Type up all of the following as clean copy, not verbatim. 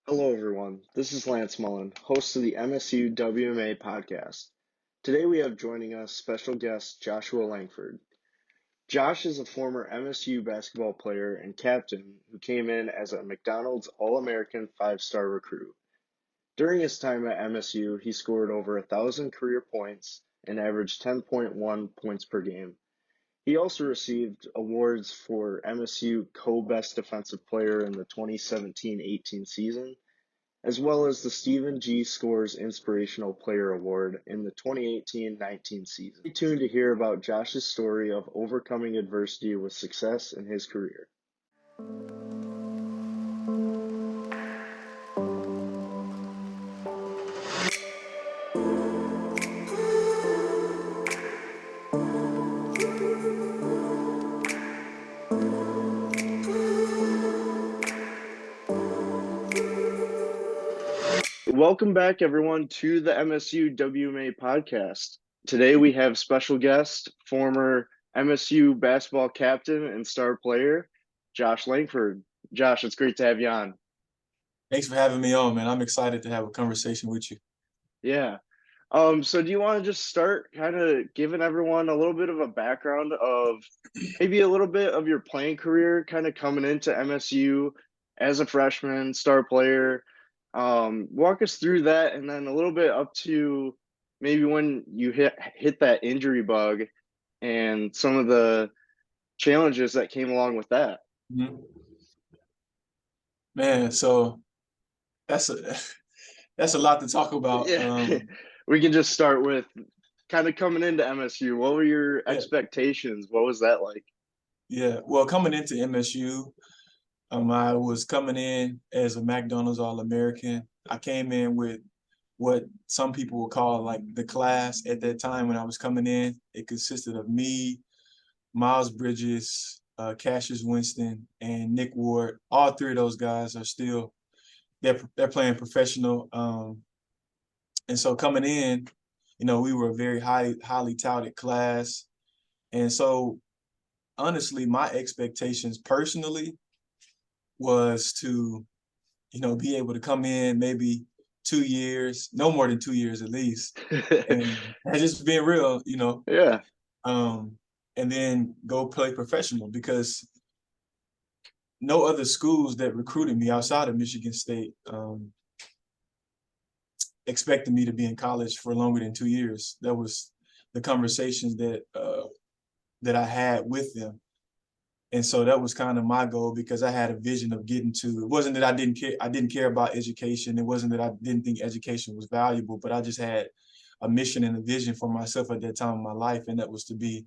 Hello, everyone. This is Lance Mullen, host of the MSU WMA podcast. Today we have joining us special guest Joshua Langford. Josh is a former MSU basketball player and captain who came in as a McDonald's All-American five-star recruit. During his time at MSU, he scored over 1,000 career points and averaged 10.1 points per game. He also received awards for MSU Co-Best Defensive Player in the 2017-18 season, as well as the Stephen G. Scores Inspirational Player Award in the 2018-19 season. Stay tuned to hear about Josh's story of overcoming adversity with success in his career. Welcome back, everyone, to the MSU WMA podcast. Today we have special guest, former MSU basketball captain and star player, Josh Langford. Josh, it's great to have you on. Thanks for having me on, man. I'm excited to have a conversation with you. Yeah. So do you want to just start kind of giving everyone a little bit of a background of maybe a little bit of your playing career, kind of coming into MSU as a freshman, star player? Walk us through that, and then a little bit up to maybe when you hit that injury bug and some of the challenges that came along with that. Mm-hmm. Man, so that's a lot to talk about. Yeah. We can just start with kind of coming into MSU. What were your expectations? What was that like? Yeah, well, coming into MSU, I was coming in as a McDonald's All-American. I came in with what some people would call like the class at that time when I was coming in. It consisted of me, Miles Bridges, Cassius Winston, and Nick Ward. All three of those guys are still they're playing professional. And so coming in, we were a very highly touted class. And so honestly, my expectations personally was to, be able to come in maybe 2 years, no more than 2 years at least. And just being real, Yeah. And then go play professional, because no other schools that recruited me outside of Michigan State expected me to be in college for longer than 2 years. That was the conversations that I had with them. And so that was kind of my goal, because I had a vision of getting to, it wasn't that I didn't care about education. It wasn't that I didn't think education was valuable, but I just had a mission and a vision for myself at that time in my life. And that was to be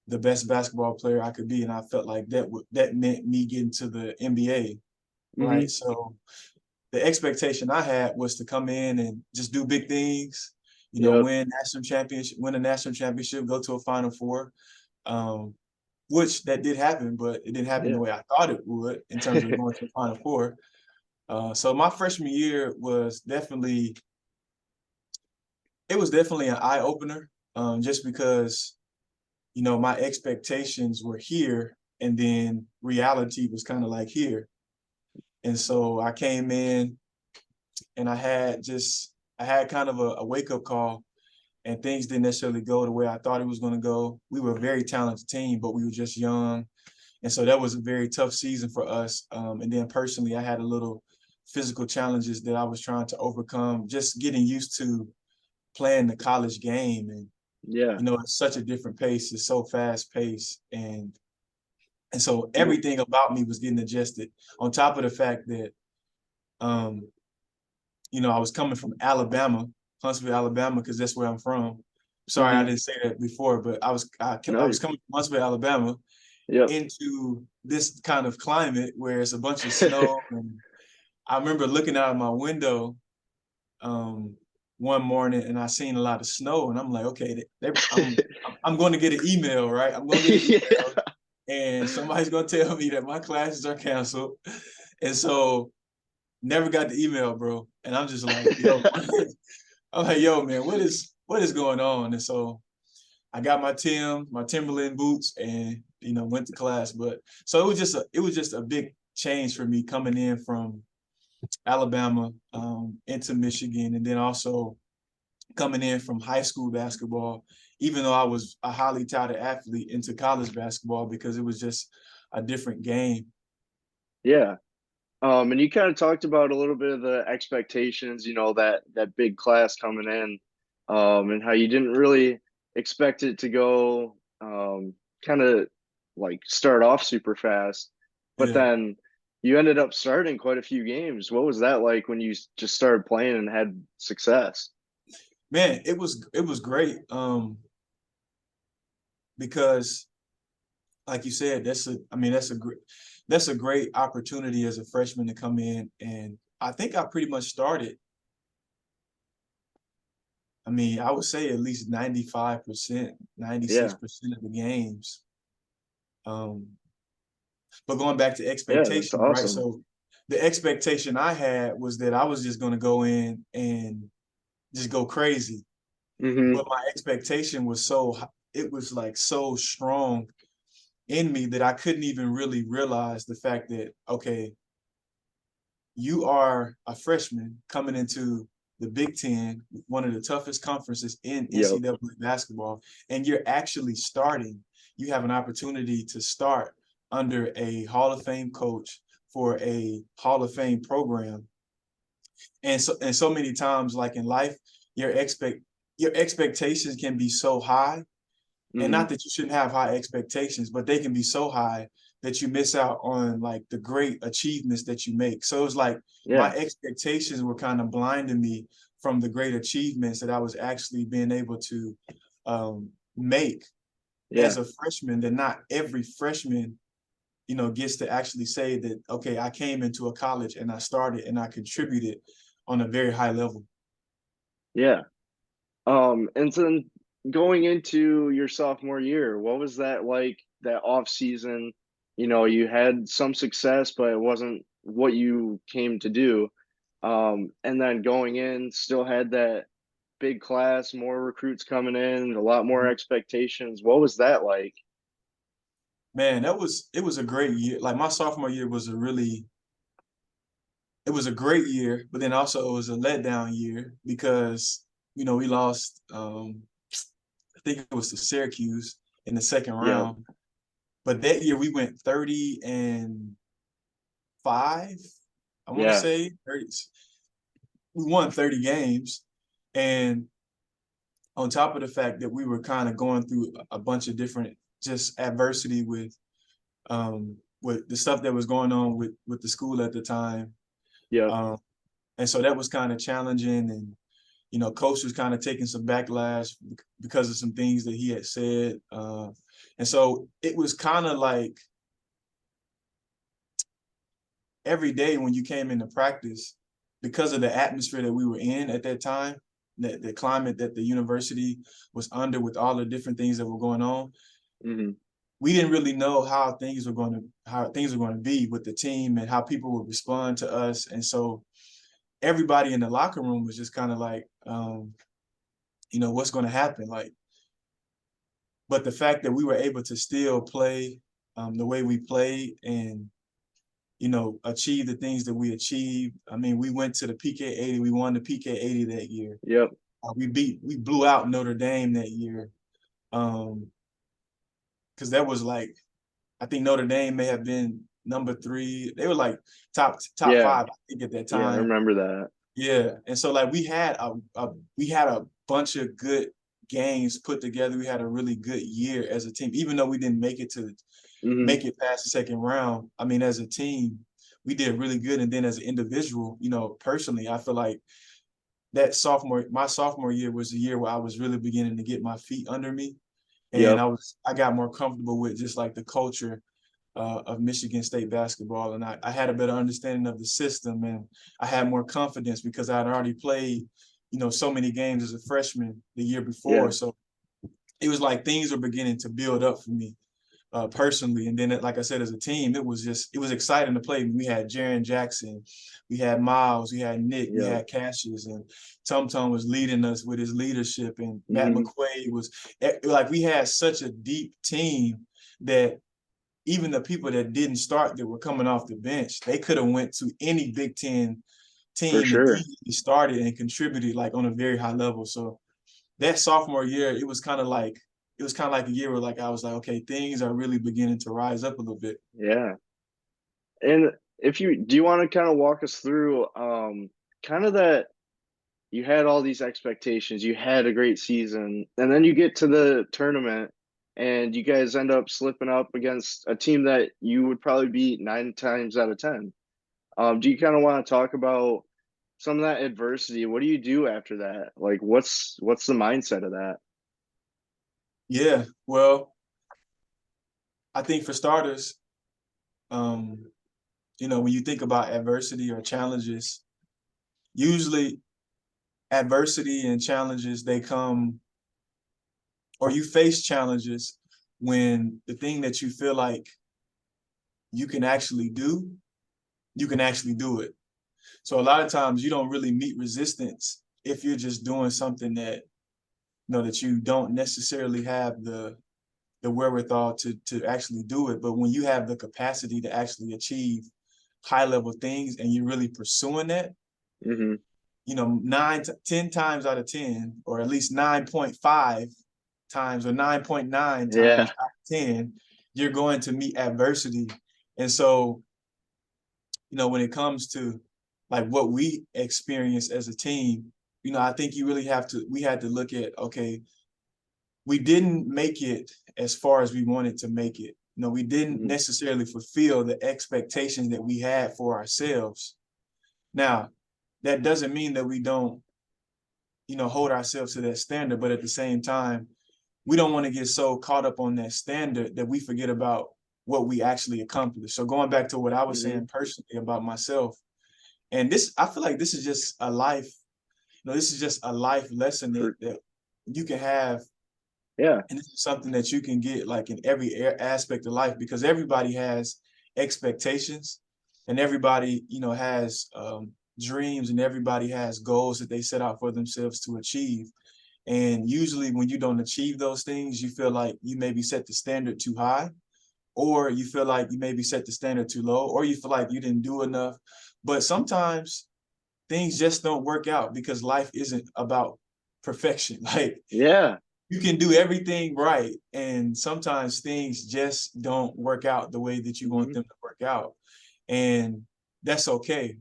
the best basketball player I could be. And I felt like that meant me getting to the NBA. Right. Mm-hmm. So the expectation I had was to come in and just do big things, Yep. win a national championship, go to a Final Four, which that did happen, but it didn't happen the way I thought it would in terms of going to the Final Four. So my freshman year was definitely an eye opener, just because, my expectations were here, and then reality was kind of like here. And so I came in and I had kind of a wake-up call, and things didn't necessarily go the way I thought it was going to go. We were a very talented team, but we were just young. And so that was a very tough season for us. And then personally, I had a little physical challenges that I was trying to overcome, just getting used to playing the college game. And, it's such a different pace. It's so fast paced. And so everything about me was getting adjusted, on top of the fact that, I was coming from Alabama, Huntsville, Alabama, because that's where I'm from. Sorry, I didn't say that before, but I was coming from Huntsville, Alabama, into this kind of climate where it's a bunch of snow. And I remember looking out of my window one morning, and I seen a lot of snow, and I'm like, okay, I'm going to get an email, right? I'm going to get an email, and somebody's going to tell me that my classes are canceled. And so never got the email, bro. And I'm just like, yo, I'm like, yo, man, what is going on? And so I got my Timberland boots, and went to class. But so it was just a big change for me, coming in from Alabama into Michigan, and then also coming in from high school basketball, even though I was a highly touted athlete, into college basketball because it was just a different game. Yeah. And you kind of talked about a little bit of the expectations, that big class coming in, and how you didn't really expect it to go, kind of like start off super fast, but Yeah, then you ended up starting quite a few games. What was that like when you just started playing and had success? man, it was great because, like you said, that's a great opportunity as a freshman to come in, and I think I pretty much started. I mean, I would say at least 95%, Yeah, 96% of the games. Um, but going back to yeah, that's expectations, right? awesome. So the expectation I had was that I was just going to go in and just go crazy. Hmm. But my expectation was it was like so strong in me that I couldn't even really realize the fact that, okay, you are a freshman coming into the Big 10, one of the toughest conferences in Yep. NCAA basketball, and you're actually starting. You have an opportunity to start under a Hall of Fame coach for a Hall of Fame program. And so many times, like in life, your expect your expectations can be so high, and Hmm. not that you shouldn't have high expectations, but they can be so high that you miss out on like the great achievements that you make. So it's like my Yeah, expectations were kind of blinding me from the great achievements that I was actually being able to make yeah, as a freshman. That not every freshman, gets to actually say that, okay, I came into a college and I started and I contributed on a very high level. yeah. And then going into your sophomore year, what was that like, that off season? You had some success, but it wasn't what you came to do. And then going in, still had that big class, more recruits coming in, a lot more expectations. What was that like? Man, it was a great year. Like my sophomore year was it was a great year, but then also it was a letdown year because we lost. I think it was to Syracuse in the second Yep. round. But that year we went 30-5. I want to Yeah. say 30. We won 30 games, and on top of the fact that we were kind of going through a bunch of different just adversity with the stuff that was going on with the school at the time. Yep. Um, and so that was kind of challenging, and coach was kind of taking some backlash because of some things that he had said. And so it was kind of like every day when you came into practice, because of the atmosphere that we were in at that time, the climate that the university was under with all the different things that were going on, Hmm. we didn't really know how things were going to be with the team and how people would respond to us. And so everybody in the locker room was just kind of like, what's going to happen? Like, but the fact that we were able to still play the way we played and achieve the things that we achieved. I mean, we went to the PK 80. We won the PK 80 that year. Yep. We blew out Notre Dame that year. Because that was like, I think Notre Dame may have been number 3. They were like top Yeah. 5, I think, at that Yeah. I time. remember that. Yeah, and so like we had a bunch of good games put together. We had a really good year as a team, even though we didn't Hmm. make it past the second round. I mean, as a team, we did really good. And then as an individual, personally, I feel like my sophomore year was the year where I was really beginning to get my feet under me. And Yep. I got more comfortable with just like the culture of Michigan State basketball. And I had a better understanding of the system, and I had more confidence because I had already played, so many games as a freshman the year before. Yeah. So it was like things were beginning to build up for me personally. And then, like I said, as a team, it was exciting to play. We had Jaren Jackson, we had Miles, we had Nick, we Yep. had Cassius, and Tum Tum was leading us with his leadership, and Matt Hmm. McQuaid was like, we had such a deep team that even the people that didn't start that were coming off the bench, they could have went to any Big Ten For team and sure. easily started and contributed like on a very high level. So that sophomore year, it was kind of like a year where like I was like, okay, things are really beginning to rise up a little bit. Yeah. And do you want to kind of walk us through kind of that you had all these expectations, you had a great season, and then you get to the tournament and you guys end up slipping up against a team that you would probably beat 9 times out of 10. Do you kind of want to talk about some of that adversity? What do you do after that? Like what's the mindset of that? Yeah, well, I think for starters, um, when you think about adversity or challenges, usually adversity and challenges, they come, or you face challenges when the thing that you feel like you can actually do, you can actually do it. So a lot of times you don't really meet resistance if you're just doing something that that you don't necessarily have the wherewithal to actually do it. But when you have the capacity to actually achieve high level things and you're really pursuing that, Mm-hmm. 10 times out of 10, or at least 9.5 times or 9.9 times Yeah. out of 10, you're going to meet adversity. And so, when it comes to like what we experience as a team, I think we had to look at, okay, we didn't make it as far as we wanted to make it. We didn't Mm-hmm. necessarily fulfill the expectations that we had for ourselves. Now, that doesn't mean that we don't, hold ourselves to that standard, but at the same time, we don't want to get so caught up on that standard that we forget about what we actually accomplished. So going back to what I was Mm-hmm. saying personally about myself, and I feel like this is just a life, this is just a life lesson For, that you can have. yeah. And this is something that you can get like in every aspect of life, because everybody has expectations and everybody, has dreams, and everybody has goals that they set out for themselves to achieve. And usually when you don't achieve those things, you feel like you maybe set the standard too high, or you feel like you maybe set the standard too low, or you feel like you didn't do enough. But sometimes things just don't work out because life isn't about perfection. Like Yeah. you can do everything right, and sometimes things just don't work out the way that you want Mm-hmm. them to work out, and that's okay.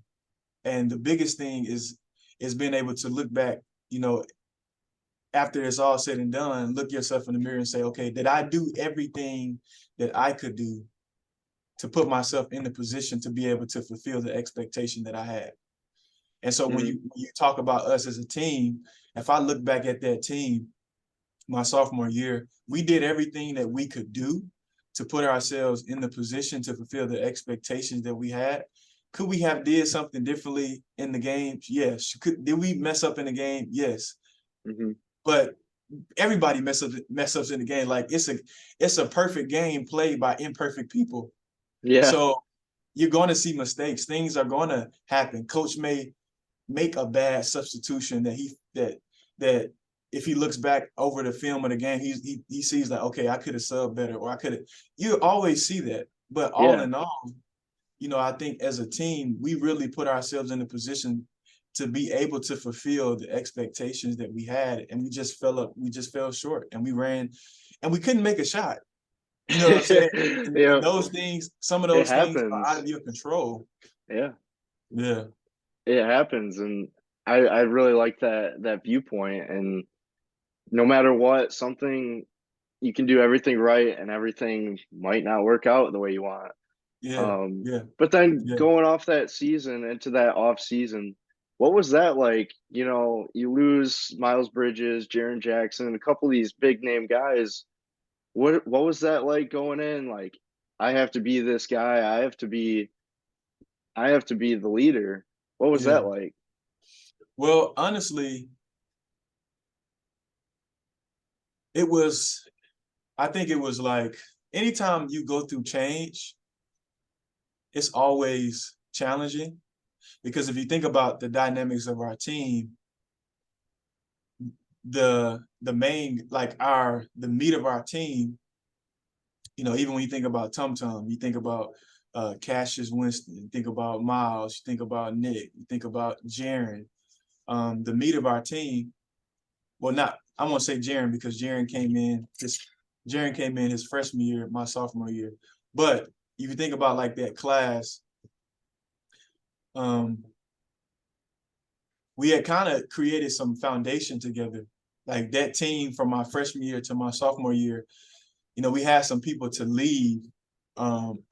And the biggest thing is being able to look back, after it's all said and done, look yourself in the mirror and say, okay, did I do everything that I could do to put myself in the position to be able to fulfill the expectation that I had? And so when Mm-hmm. you talk about us as a team, if I look back at that team, my sophomore year, we did everything that we could do to put ourselves in the position to fulfill the expectations that we had. Could we have did something differently in the game? Yes. Did we mess up in the game? Yes. Mm-hmm. But everybody mess ups in the game. Like it's a perfect game played by imperfect people. Yeah. So you're going to see mistakes. Things are going to happen. Coach may make a bad substitution that if he looks back over the film of the game, he sees like, okay, I could have subbed better, or I could have. You always see that, but all Yeah. in all, I think as a team, we really put ourselves in a position to be able to fulfill the expectations that we had, and we just fell short, and we ran, and we couldn't make a shot. You know what I'm saying? And Yeah. those things, some of It those things are out happens. of your control. Yeah. Yeah, It happens. And I really like that viewpoint. And no matter what, something you can do everything right and everything might not work out the way you want. yeah, yeah, But then yeah. going off that season into that off season, what was that like? You lose Miles Bridges, Jaren Jackson, a couple of these big name guys. What was that like going in? Like, I have to be this guy. I have to be the leader. What was Yeah. that like? Well, honestly, it was, I think it was like anytime you go through change, it's always challenging, because if you think about the dynamics of our team, the main, like the meat of our team even when you think about Tum Tum, you think about Cassius Winston, you think about Miles, you think about Nick, you think about Jaren. The meat of our team, well, not, I won't say Jaren because Jaren came in his freshman year, my sophomore year. But if you think about like that class, we had kind of created some foundation together. Like that team from my freshman year to my sophomore year, we had some people to leave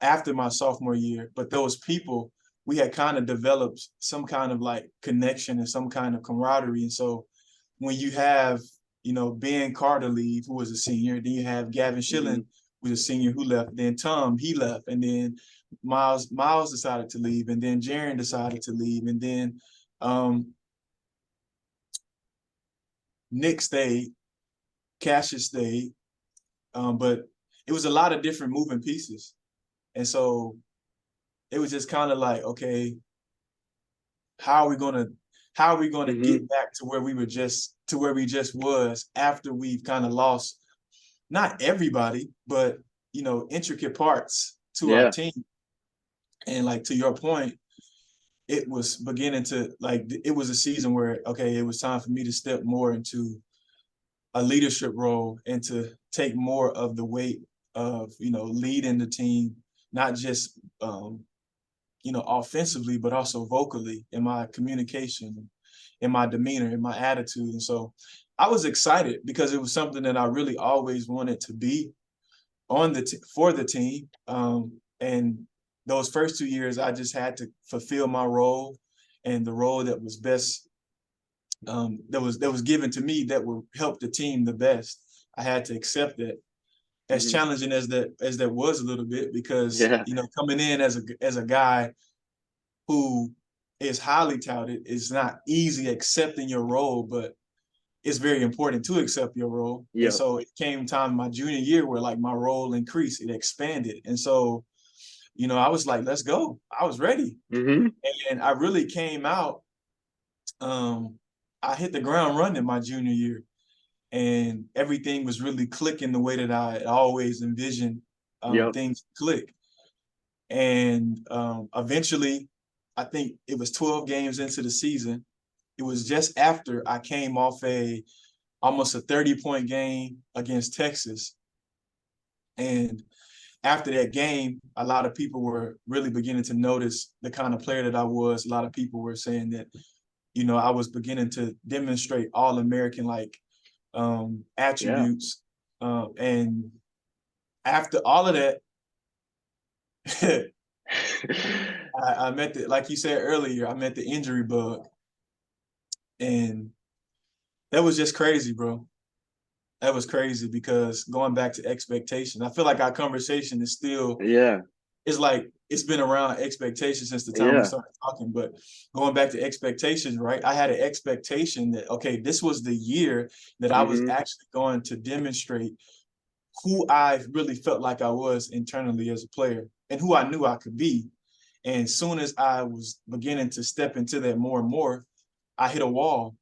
after my sophomore year, but those people, we had kind of developed some kind of like connection and some kind of camaraderie. And so when you have, Ben Carter leave, who was a senior, then you have Gavin Schilling, who was a senior who left, then Tom, he left, and then Miles decided to leave, and then Jaren decided to leave, and then Nick stayed, Cassius stayed, but it was a lot of different moving pieces. And so it was just kind of like, okay, how are we gonna get back to where we just was after we've kind of lost not everybody, but intricate parts to our team. And like to your point, it was beginning to like it was a season where okay, it was time for me to step more into a leadership role and to take more of the weight of leading the team, not just offensively, but also vocally in my communication, in my demeanor, in my attitude. And so I was excited because it was something that I really always wanted to be on for the team. And those first 2 years, I just had to fulfill my role and the role that was best, that was given to me that would help the team the best. I had to accept that. As challenging as that was a little bit, because coming in as a guy who is highly touted, it's not easy accepting your role, but it's very important to accept your role. Yep. And so it came time my junior year where like my role increased, it expanded. And so, I was like, let's go. I was ready. And I really came out, I hit the ground running my junior year. And everything was really clicking the way that I always envisioned things to click. And eventually, I think it was 12 games into the season. It was just after I came off almost a 30-point game against Texas. And after that game, a lot of people were really beginning to notice the kind of player that I was. A lot of people were saying that, I was beginning to demonstrate All-American like attributes. And after all of that, I met like you said earlier, I met the injury bug. And that was just crazy, bro. That was crazy because going back to expectations, I feel like our conversation is still, it's like it's been around expectations since the time we started talking. But going back to expectations, right? I had an expectation that, okay, this was the year that I was actually going to demonstrate who I really felt like I was internally as a player and who I knew I could be. And as soon as I was beginning to step into that more and more, I hit a wall.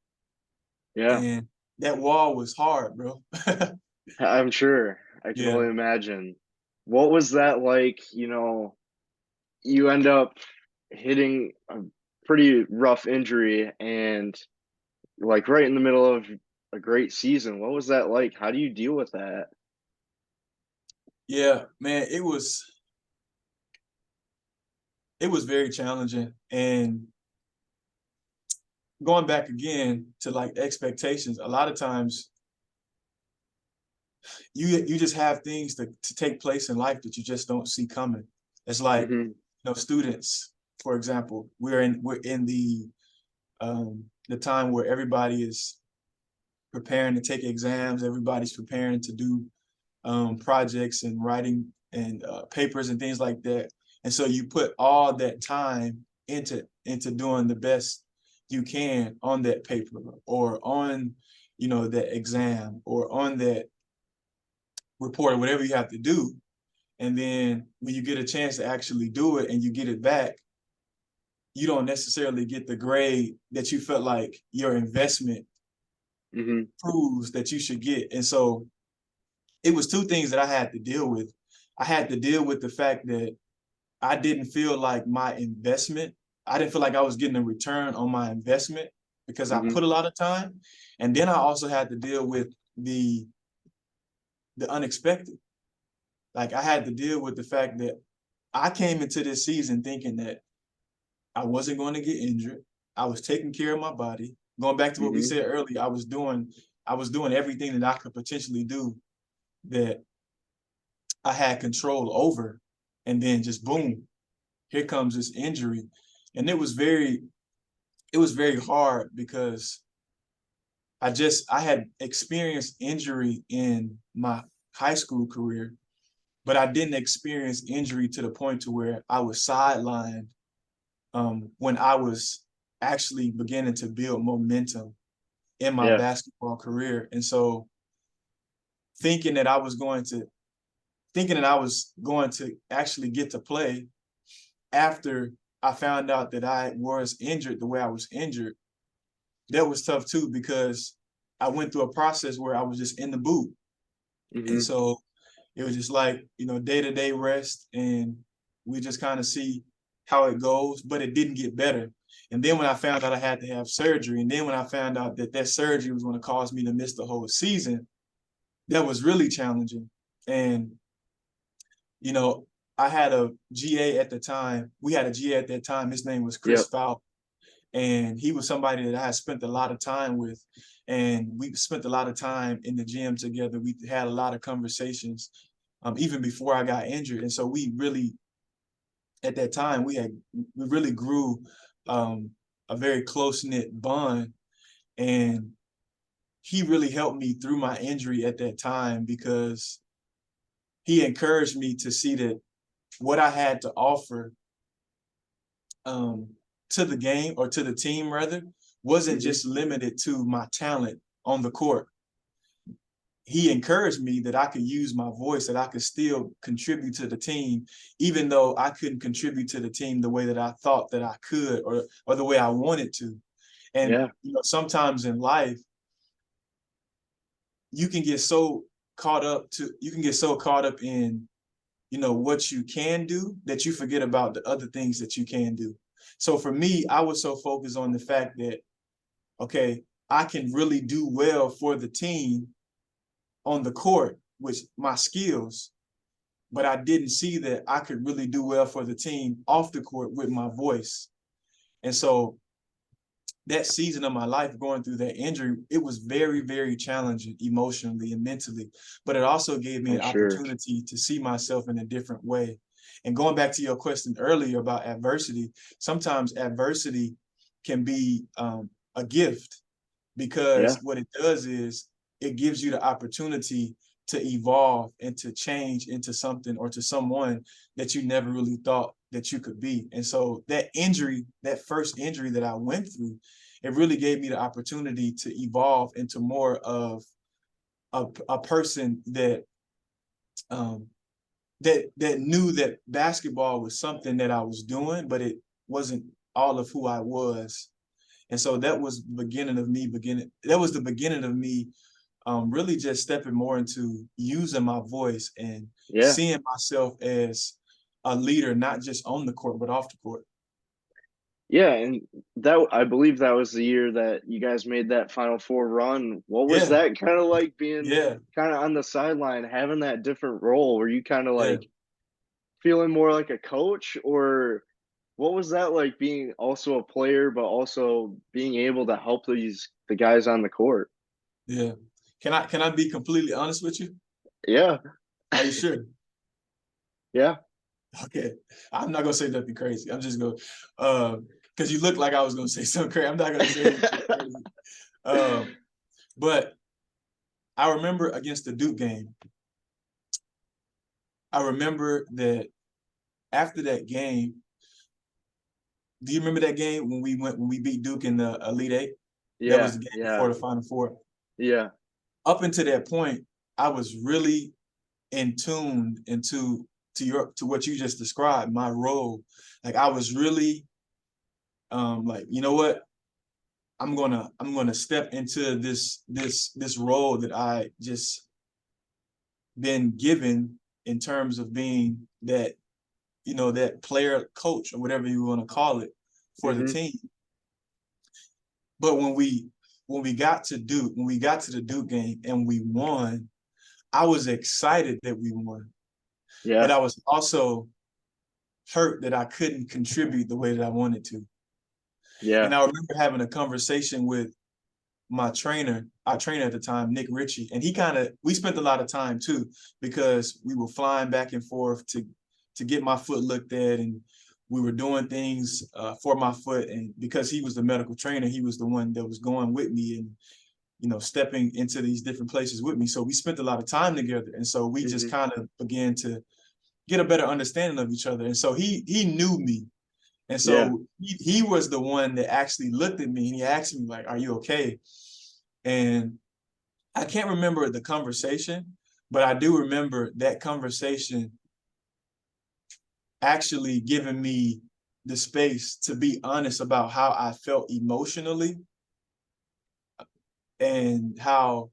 And that wall was hard, bro. I'm sure. I can only imagine. What was that like? You end up hitting a pretty rough injury and like right in the middle of a great season. What was that like? How do you deal with that? Yeah, man, it was very challenging. And going back again to like expectations, a lot of times you just have things to take place in life that you just don't see coming. It's like, students, for example, we're in the time where everybody is preparing to take exams, everybody's preparing to do projects and writing and papers and things like that. And so you put all that time into doing the best you can on that paper or on, that exam or on that report or whatever you have to do. And then when you get a chance to actually do it and you get it back, you don't necessarily get the grade that you felt like your investment proves that you should get. And so it was two things that I had to deal with. I had to deal with the fact that I didn't feel like my investment, I didn't feel like I was getting a return on my investment because I Mm-hmm. put a lot of time. And then I also had to deal with the unexpected. Like I had to deal with the fact that I came into this season thinking that I wasn't going to get injured. I was taking care of my body. Going back to what we Mm-hmm. said earlier, I was doing everything that I could potentially do that I had control over. And then just boom, here comes this injury. And it was very hard because I had experienced injury in my high school career, but I didn't experience injury to the point to where I was sidelined when I was actually beginning to build momentum in my Yeah. basketball career. And so thinking that I was going to actually get to play after I found out that I was injured the way I was injured, that was tough too, because I went through a process where I was just in the boot. And Mm-hmm. so it was just like, day-to-day rest, and we just kind of see how it goes, but it didn't get better. And then when I found out I had to have surgery, and then when I found out that surgery was going to cause me to miss the whole season, that was really challenging. And, you know, I had a GA at the time. We had a GA at that time. His name was Chris Yep. Fowl. And he was somebody that I had spent a lot of time with. And we spent a lot of time in the gym together. We had a lot of conversations, even before I got injured. And so we really, at that time, we really grew a very close-knit bond. And he really helped me through my injury at that time because he encouraged me to see that what I had to offer um, to the game, or to the team rather, wasn't Mm-hmm. just limited to my talent on the court. He encouraged me that I could use my voice, that I could still contribute to the team, even though I couldn't contribute to the team the way that I thought that I could, or the way I wanted to. And Yeah. sometimes in life, you can get so you can get so caught up in what you can do that you forget about the other things that you can do. So for me, I was so focused on the fact that, okay, I can really do well for the team on the court with my skills, but I didn't see that I could really do well for the team off the court with my voice. And so that season of my life, going through that injury, it was very, very challenging emotionally and mentally, but it also gave me I'm an sure. opportunity to see myself in a different way. And going back to your question earlier about adversity, sometimes adversity can be a gift, because Yeah. what it does is it gives you the opportunity to evolve and to change into something or to someone that you never really thought that you could be. And so that first injury that I went through, it really gave me the opportunity to evolve into more of a person that um, that knew that basketball was something that I was doing, but it wasn't all of who I was. And so that was the beginning of me really just stepping more into using my voice and Yeah. seeing myself as a leader, not just on the court, but off the court. Yeah, and that I believe that was the year that you guys made that Final Four run. What was Yeah, that kind of like being yeah, kind of on the sideline, having that different role? Were you kind of yeah. like feeling more like a coach, or what was that like being also a player, but also being able to help the guys on the court? Yeah. Can I be completely honest with you? Yeah, Are you sure? yeah, Okay. I'm not gonna say nothing crazy. I'm just gonna because you look like I was gonna say something crazy. I'm not gonna say anything crazy. But I remember against the Duke game, I remember that after that game, do you remember that game when we beat Duke in the Elite Eight? That was yeah, the game before yeah, the Final Four. yeah. Up until that point, I was really in tune to what you just described, my role. Like I was really like, you know what? I'm gonna step into this role that I just been given, in terms of being that, that player coach or whatever you want to call it for the Mm-hmm. team. But when we got to the Duke game and we won, I was excited that we won. But Yeah. I was also hurt that I couldn't contribute the way that I wanted to. Yeah. And I remember having a conversation with our trainer at the time, Nick Ritchie, and we spent a lot of time too, because we were flying back and forth to get my foot looked at, and we were doing things for my foot. And because he was the medical trainer, he was the one that was going with me and, stepping into these different places with me. So we spent a lot of time together. And so we just Mm-hmm. kind of began to get a better understanding of each other. And so he knew me. And Yeah. so he was the one that actually looked at me and he asked me, like, "Are you okay?" And I can't remember the conversation, but I do remember that conversation actually giving me the space to be honest about how I felt emotionally and how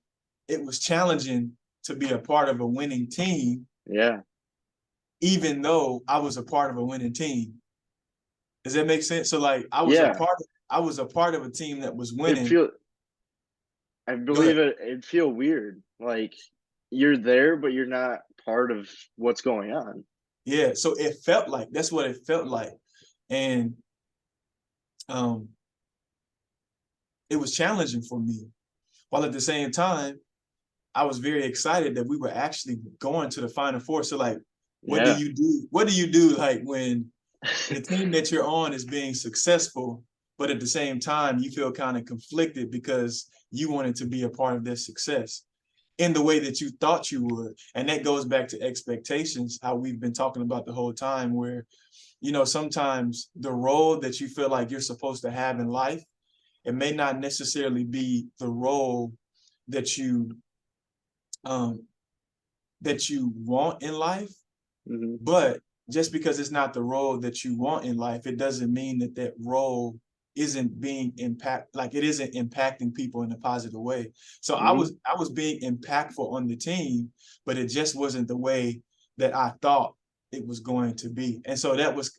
it was challenging to be a part of a winning team, Yeah. even though I was a part of a winning team. Does that make sense? So like Yeah. I was a part of a team that was It winning. feel I Go ahead. believe it'd feel weird. Like you're there, but you're not part of what's going on. Yeah. So it felt like that's what it felt like. And um it was challenging for me. While at the same time, I was very excited that we were actually going to the Final Four. So like, what do Yeah. you do? What do you do like when the team that you're on is being successful, but at the same time you feel kind of conflicted because you wanted to be a part of their success in the way that you thought you would? And that goes back to expectations, how we've been talking about the whole time, where, sometimes the role that you feel like you're supposed to have in life, it may not necessarily be the role that you um, want in life. Mm-hmm. But just because it's not the role that you want in life, it doesn't mean that that role isn't being it isn't impacting people in a positive way. So Mm-hmm. I was being impactful on the team, but it just wasn't the way that I thought it was going to be. And so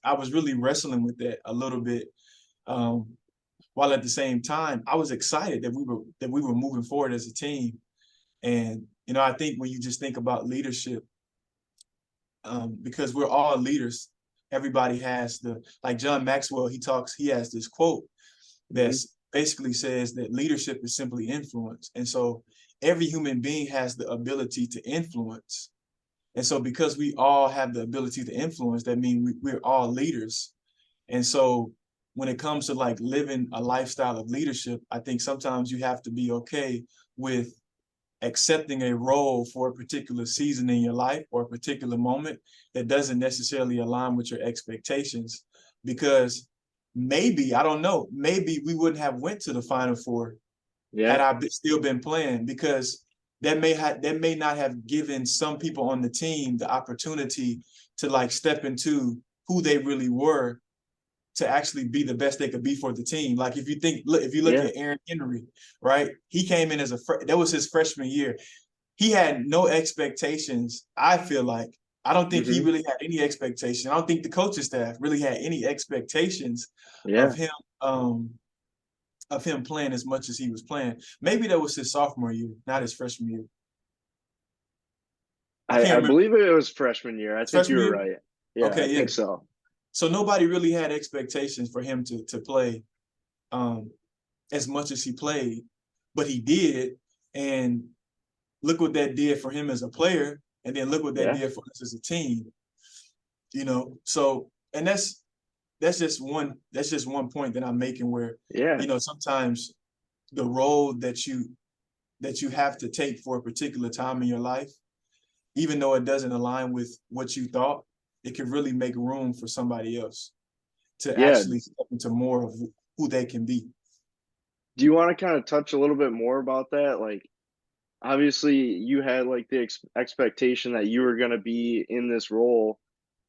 I was really wrestling with that a little bit. Um, while at the same time, I was excited that we were moving forward as a team. And I think when you just think about leadership, because we're all leaders. Everybody has like John Maxwell, he has this quote that Mm-hmm. basically says that leadership is simply influence. And so every human being has the ability to influence. And so because we all have the ability to influence, that means we're all leaders. And so when it comes to like living a lifestyle of leadership, I think sometimes you have to be okay with accepting a role for a particular season in your life or a particular moment that doesn't necessarily align with your expectations, because maybe, I don't know, maybe we wouldn't have went to the Final Four had Yeah. I still been playing, because that may not have given some people on the team the opportunity to like step into who they really were, to actually be the best they could be for the team. Like if you look Yeah. at Aaron Henry, right? He came in as that was his freshman year. He had no expectations. I feel like I don't think he Mm-hmm. really had any expectations. I don't think the coaching staff really had any expectations of Yeah. him um, playing as much as he was playing. Maybe that was his sophomore year, not his freshman year. I can't I remember. believe it was freshman year. I His think you freshman were year. right. Yeah, I Okay, yeah. think so. So nobody really had expectations for him to play um, as much as he played, but he did. And look what that did for him as a player, and then look what that Yeah. did for us as a team. So and that's just one point that I'm making, where Yeah. sometimes the role that you have to take for a particular time in your life, even though it doesn't align with what you thought, it can really make room for somebody else to Yeah. actually step into more of who they can be. Do you want to kind of touch a little bit more about that? Like, obviously, you had like the expectation that you were going to be in this role,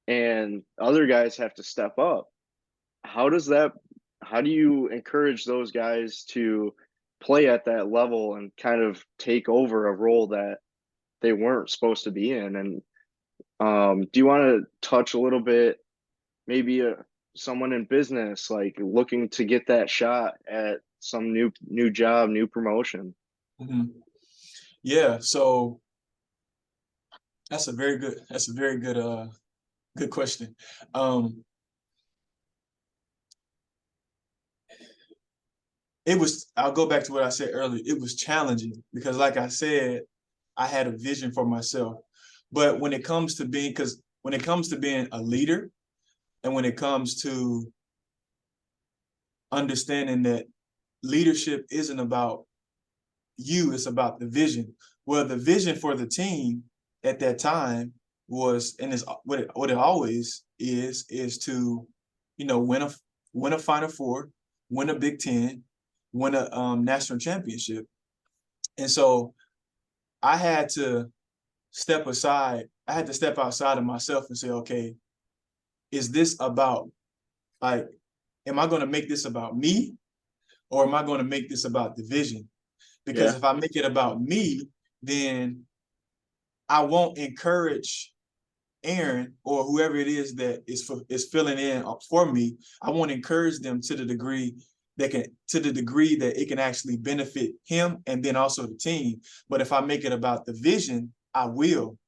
and other guys have to step up. How does that, how do you encourage those guys to play at that level and kind of take over a role that they weren't supposed to be in? And Do you want to touch a little bit, maybe someone in business like looking to get that shot at some new job, new promotion? Mhm. Yeah, so that's a very good question. Um, I'll go back to what I said earlier. It was challenging because, like I said, I had a vision for myself. But when it comes to being a leader, and when it comes to understanding that leadership isn't about you, it's about the vision. Well, the vision for the team at that time was, and is what it always is to, win a Final Four, win a Big 10, win a national championship. And so I had to step aside. I had to step outside of myself and say, okay, is this about, like, am I going to make this about me, or am I going to make this about the vision? Because Yeah. if I make it about me, then I won't encourage Aaron or whoever it is that is filling in for me. I won't encourage them to the degree that it can actually benefit him and then also the team. But if I make it about the vision, I will,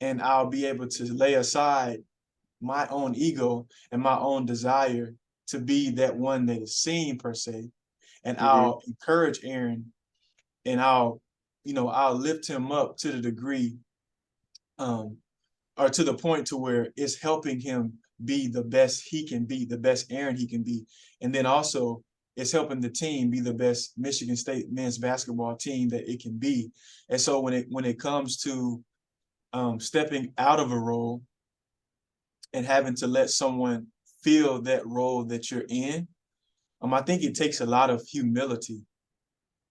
and I'll be able to lay aside my own ego and my own desire to be that one that is seen per se, and Hmm. I'll encourage Aaron, and I'll lift him up to the degree, um, or to the point to where it's helping him be the best he can be, the best Aaron he can be. And then also it's helping the team be the best Michigan State men's basketball team that it can be. And so when it comes to stepping out of a role and having to let someone feel that role that you're in, I think it takes a lot of humility.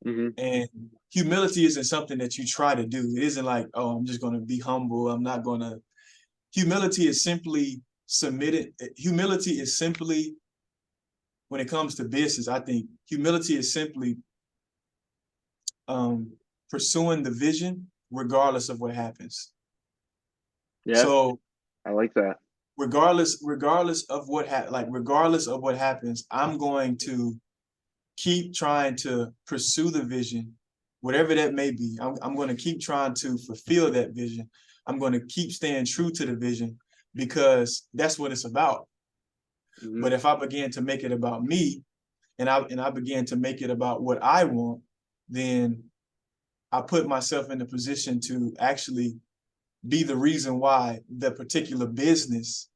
Hmm. And humility isn't something that you try to do. It isn't like, oh, I'm just going to be humble. I'm not going to. Humility is simply submitted. Humility is simply, when it comes to business, I think humility is simply um, pursuing the vision regardless of what happens. Yeah, So I like that. regardless of what happens, I'm going to keep trying to pursue the vision, whatever that may be. I'm going to keep trying to fulfill that vision. I'm going to keep staying true to the vision because that's what it's about. Hmm. But if I begin to make it about me, and I began to make it about what I want, then I put myself in a position to actually be the reason why the particular business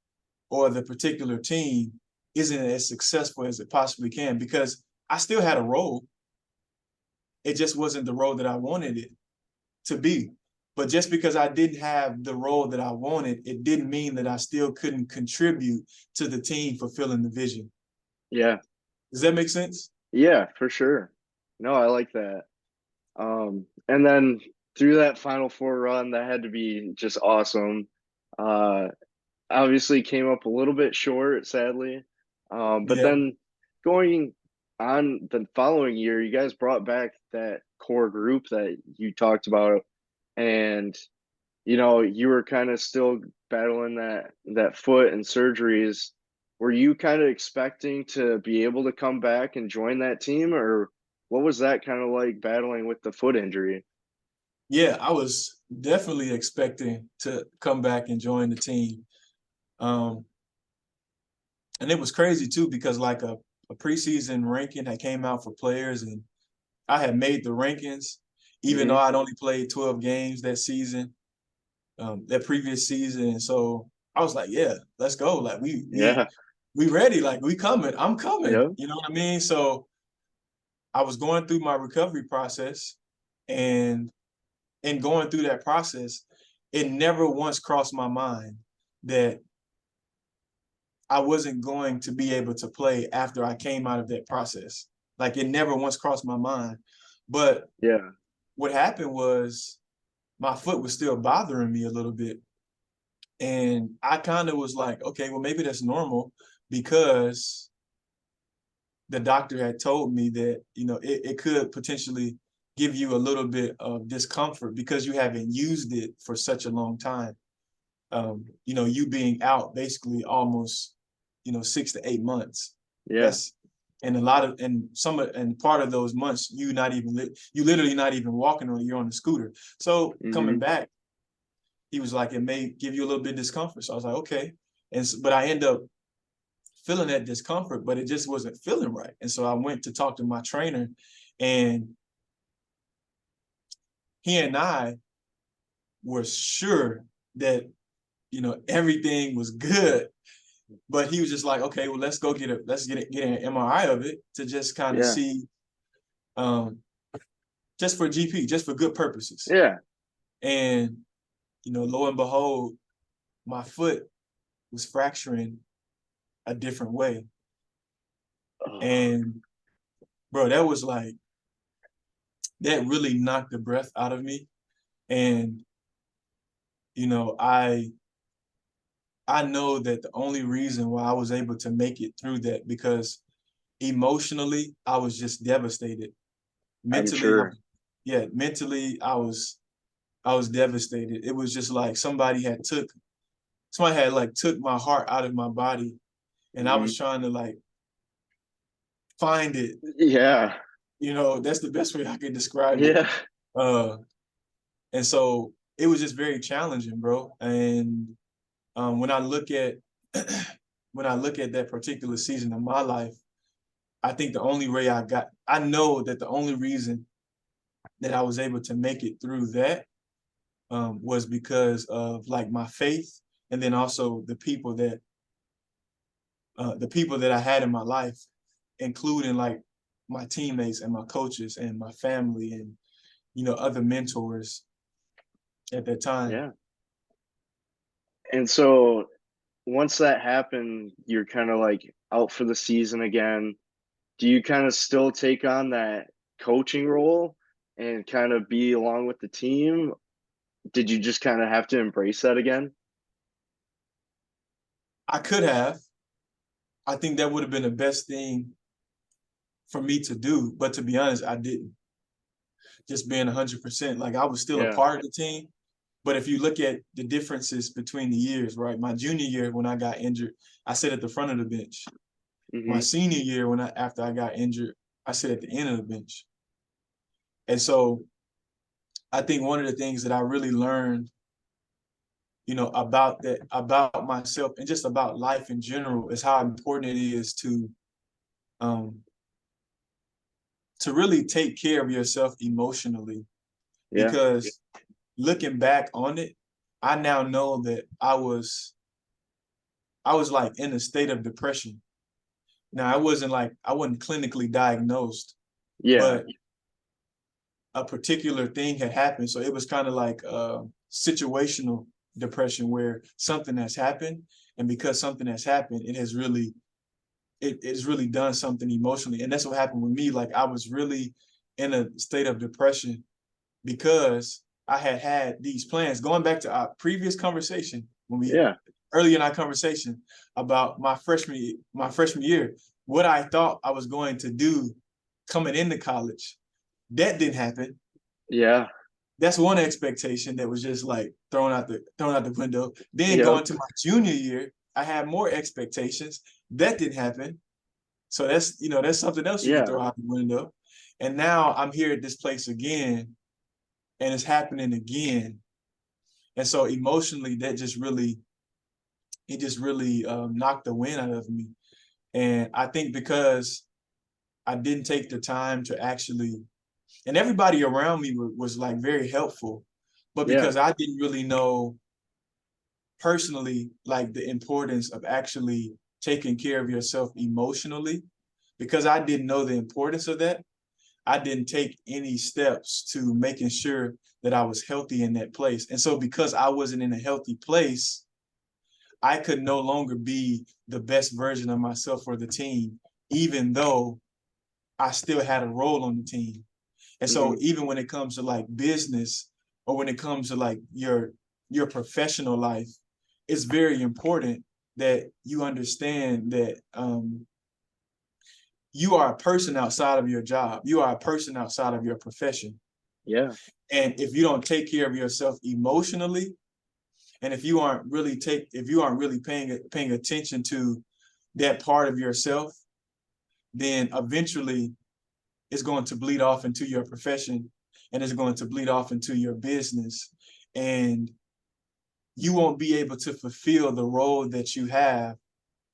or the particular team isn't as successful as it possibly can, because I still had a role. It just wasn't the role that I wanted it to be. But just because I didn't have the role that I wanted, it didn't mean that I still couldn't contribute to the team fulfilling the vision. Yeah. Does that make sense? Yeah, for sure. No, I like that. And then through that Final Four run, that had to be just awesome. Uh, Obviously came up a little bit short, sadly. But Yeah. then going on the following year, you guys brought back that core group that you talked about, and you were kind of still battling that foot and surgeries. Were you kind of expecting to be able to come back and join that team, or what was that kind of like battling with the foot injury? Yeah, I was definitely expecting to come back and join the team. Um, and it was crazy too, because like a preseason ranking that came out for players, and I had made the rankings, even though Hmm. I'd only played 12 games that season, that previous season. And so I was like, yeah, let's go. Like Yeah. we ready. Like we coming. I'm coming. Yeah. You know what I mean? So I was going through my recovery process, and in going through that process, it never once crossed my mind that I wasn't going to be able to play after I came out of that process. Like it never once crossed my mind. But Yeah. what happened was my foot was still bothering me a little bit. And I kind of was like, okay, well, maybe that's normal, because the doctor had told me that, it could potentially give you a little bit of discomfort because you haven't used it for such a long time. you being out basically almost, 6 to 8 months. Yeah. That's and part of those months you literally not even walking on, you're on the scooter. So coming back, he was like, it may give you a little bit of discomfort. So I was like, okay. But I end up feeling that discomfort, but it just wasn't feeling right. And so I went to talk to my trainer, and he and I were sure that, everything was good. But he was just like, okay, well, let's get an MRI of it to just kind of see, just for GP, just for good purposes. Yeah. And, lo and behold, my foot was fracturing a different way. Oh. And bro, that really knocked the breath out of me. And, I know that the only reason why I was able to make it through that, because emotionally, I was just devastated. Mentally, mentally, I was devastated. It was just like somebody had took my heart out of my body, and I was trying to like find it. Yeah. That's the best way I can describe it. Yeah. And so it was just very challenging, bro. And when I look at that particular season of my life, I think I know that the only reason that I was able to make it through that was because of like my faith, and then also the people that I had in my life, including like my teammates and my coaches and my family and, other mentors at that time. Yeah. And so once that happened, you're kind of like out for the season again. Do you kind of still take on that coaching role and kind of be along with the team? Did you just kind of have to embrace that again? I could have. I think that would have been the best thing for me to do. But to be honest, I didn't. Just being 100%. Like, I was still a part of the team. But if you look at the differences between the years, right? My junior year, when I got injured, I sat at the front of the bench. My senior year, after I got injured, I sit at the end of the bench. And so I think one of the things that I really learned, about myself and just about life in general, is how important it is to really take care of yourself emotionally. Yeah. Because looking back on it, I now know that I was like in a state of depression. Now, I wasn't clinically diagnosed, but a particular thing had happened. So it was kind of like situational depression, where something has happened, and because something has happened, it has really done something emotionally. And that's what happened with me. Like, I was really in a state of depression because I had these plans. Going back to our previous conversation, earlier in our conversation about my freshman year, what I thought I was going to do coming into college, that didn't happen. Yeah. That's one expectation that was just like thrown out the window. Then going to my junior year, I had more expectations. That didn't happen. So that's something else you can throw out the window. And now I'm here at this place again, and it's happening again. And so emotionally, that just really knocked the wind out of me. And I think because I didn't take the time to actually, and everybody around me was like very helpful, but because I didn't really know personally, like, the importance of actually taking care of yourself emotionally, because I didn't know the importance of that, I didn't take any steps to making sure that I was healthy in that place. And so because I wasn't in a healthy place, I could no longer be the best version of myself for the team, even though I still had a role on the team. And so even when it comes to like business, or when it comes to like your professional life, it's very important that you understand that you are a person outside of your job. You are a person outside of your profession. Yeah. And if you don't take care of yourself emotionally, And if you aren't really paying attention to that part of yourself, then eventually it's going to bleed off into your profession, and it's going to bleed off into your business. And you won't be able to fulfill the role that you have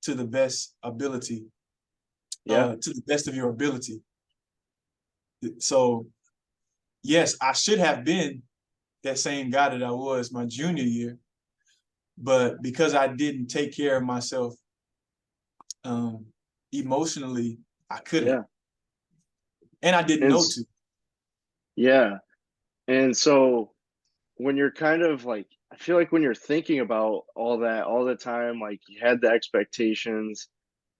to the best ability, Yeah. to the best of your ability. So yes, I should have been that same guy that I was my junior year, but because I didn't take care of myself emotionally, I couldn't, Yeah. and I didn't And know to. yeah. And so when you're kind of like, I feel like when you're thinking about all that all the time, like you had the expectations,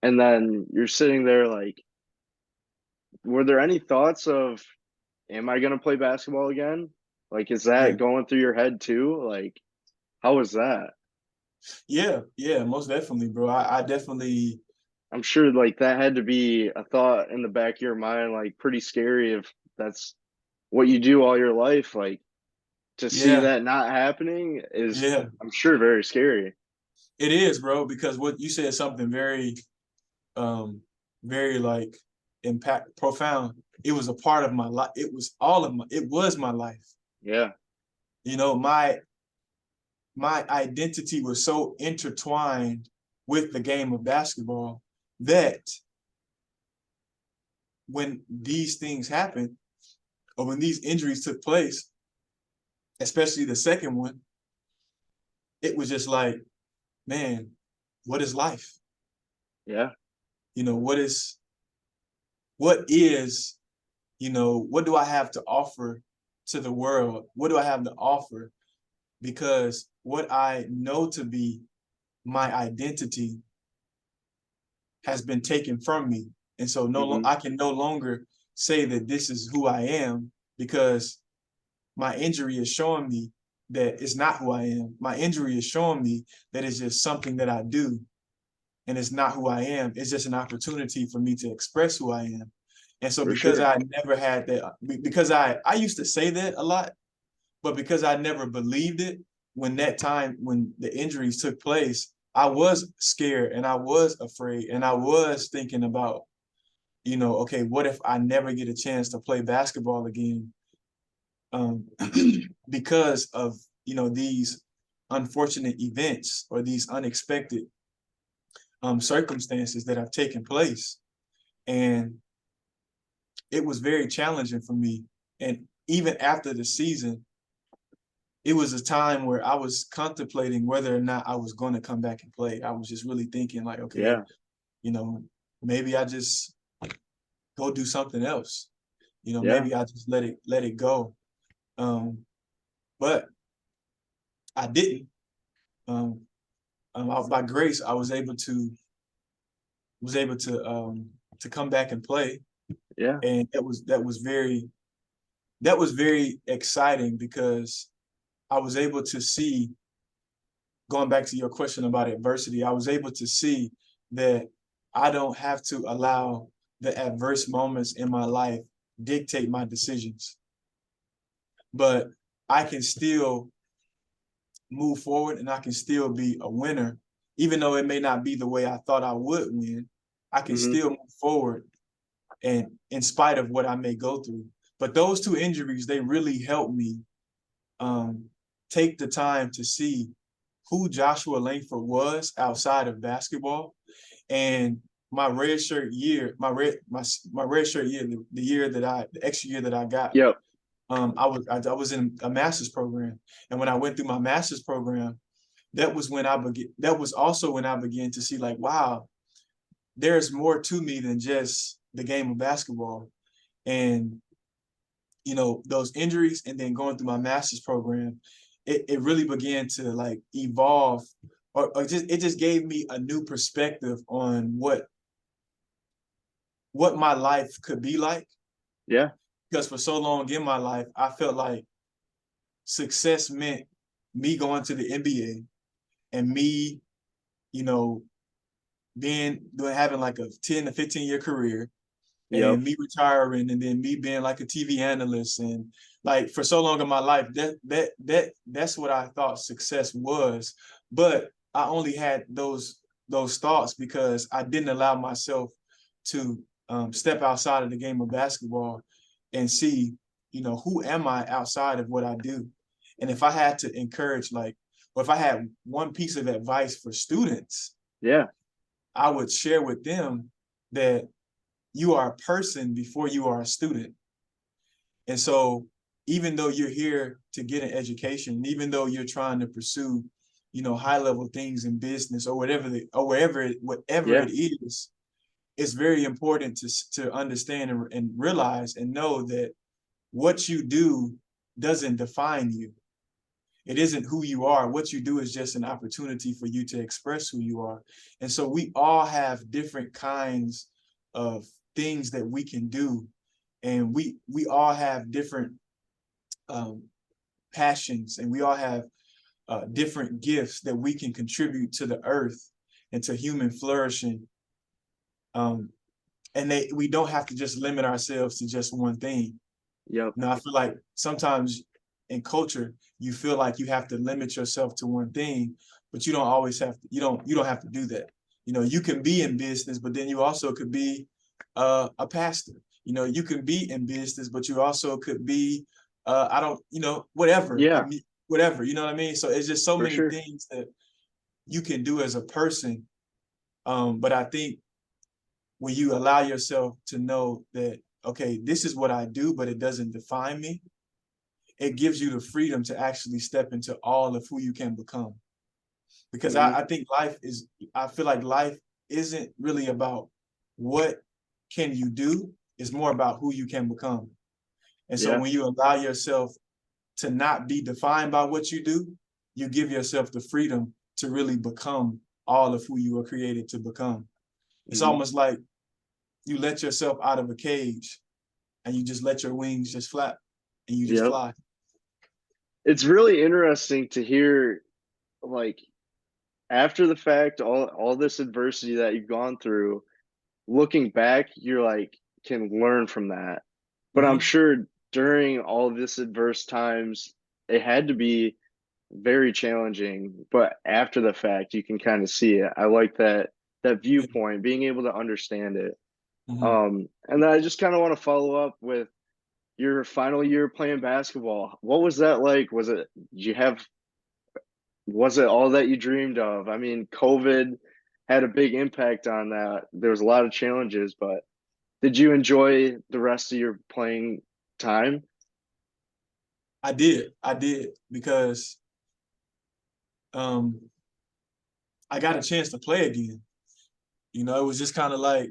and then you're sitting there like, were there any thoughts of, am I going to play basketball again? Like, is Yeah, that going through your head too? Like, how was that? yeah, most definitely, bro. I definitely, I'm sure like that had to be a thought in the back of your mind, like pretty scary if that's what you do all your life. Like to see yeah, that not happening is, yeah. I'm sure, very scary. It is, bro, because what you said something very, um, very like profound. It was a part of my life. It was my life. Yeah. You know, my identity was so intertwined with the game of basketball that when these things happened, or when these injuries took place, especially the second one, it was just like, man, what is life? Yeah. You know, what is, what do I have to offer to the world? What do I have to offer? Because what I know to be my identity has been taken from me. And so Hmm. I can no longer say that this is who I am, because my injury is showing me that it's not who I am. My injury is showing me that it's just something that I do, and it's not who I am. It's just an opportunity for me to express who I am. And so For because sure. I never had that, because I used to say that a lot, but because I never believed it, when the injuries took place, I was scared and I was afraid and I was thinking about, okay, what if I never get a chance to play basketball again? Um, because of, these unfortunate events or these unexpected circumstances that have taken place. And it was very challenging for me. And even after the season, it was a time where I was contemplating whether or not I was going to come back and play. I was just really thinking like, okay, Yeah. you know, maybe I just go do something else. Yeah. Maybe I just let it go. But I didn't. Um, by grace, I was able to come back and play, Yeah. and that was very exciting, because I was able to see, going back to your question about adversity, I was able to see that I don't have to allow the adverse moments in my life dictate my decisions, but I can still move forward and I can still be a winner, even though it may not be the way I thought I would win. I can Hmm. still move forward, and in spite of what I may go through. But those two injuries, they really helped me um, take the time to see who Joshua Langford was outside of basketball. And my red shirt year, my red shirt year, the extra year that I got, Yep. I was in a master's program, and when I went through my master's program, that was also when I began to see, like, wow, there's more to me than just the game of basketball. And those injuries, and then going through my master's program, it really began to like evolve, or it just gave me a new perspective on what my life could be like. Yeah. Because for so long in my life, I felt like success meant me going to the NBA and me, you know, having like a 10 to 15 year career, Yep. and me retiring and then me being like a TV analyst, and like for so long in my life, that's what I thought success was. But I only had those thoughts because I didn't allow myself to step outside of the game of basketball and see, who am I outside of what I do? And if I had to encourage, like, or if I had one piece of advice for students, Yeah. I would share with them that you are a person before you are a student. And so even though you're here to get an education, even though you're trying to pursue, high level things in business or whatever Yeah. it is, it's very important to understand and realize and know that what you do doesn't define you. It isn't who you are. What you do is just an opportunity for you to express who you are. And so we all have different kinds of things that we can do. And we all have different um, passions, and we all have different gifts that we can contribute to the earth and to human flourishing. And we don't have to just limit ourselves to just one thing. Yep. I feel like sometimes in culture, you feel like you have to limit yourself to one thing, but you don't always have to, you don't have to do that. You can be in business, but then you also could be a pastor. You can be in business, but you also could be, I don't, whatever, Yeah, whatever, you know what I mean? So it's just so for many sure. things that you can do as a person. But I think when you allow yourself to know that, okay, this is what I do, but it doesn't define me, it gives you the freedom to actually step into all of who you can become. Because Hmm. I think I feel like life isn't really about what can you do, it's more about who you can become. And so Yeah. when you allow yourself to not be defined by what you do, you give yourself the freedom to really become all of who you were created to become. It's Hmm. almost like you let yourself out of a cage and you just let your wings just flap and you just Yep. fly. It's really interesting to hear, like, after the fact, all this adversity that you've gone through, looking back, you're like, can learn from that. But I'm Mm-hmm. sure during all this adverse times, it had to be very challenging. But after the fact, you can kind of see it. I like that Yeah. viewpoint, being able to understand it. Mm-hmm. And then I just kind of want to follow up with your final year playing basketball. What was that like? Did you have, was it all that you dreamed of? I mean, COVID had a big impact on that. There was a lot of challenges, but did you enjoy the rest of your playing time? I did because um, I got a chance to play again. It was just kind of like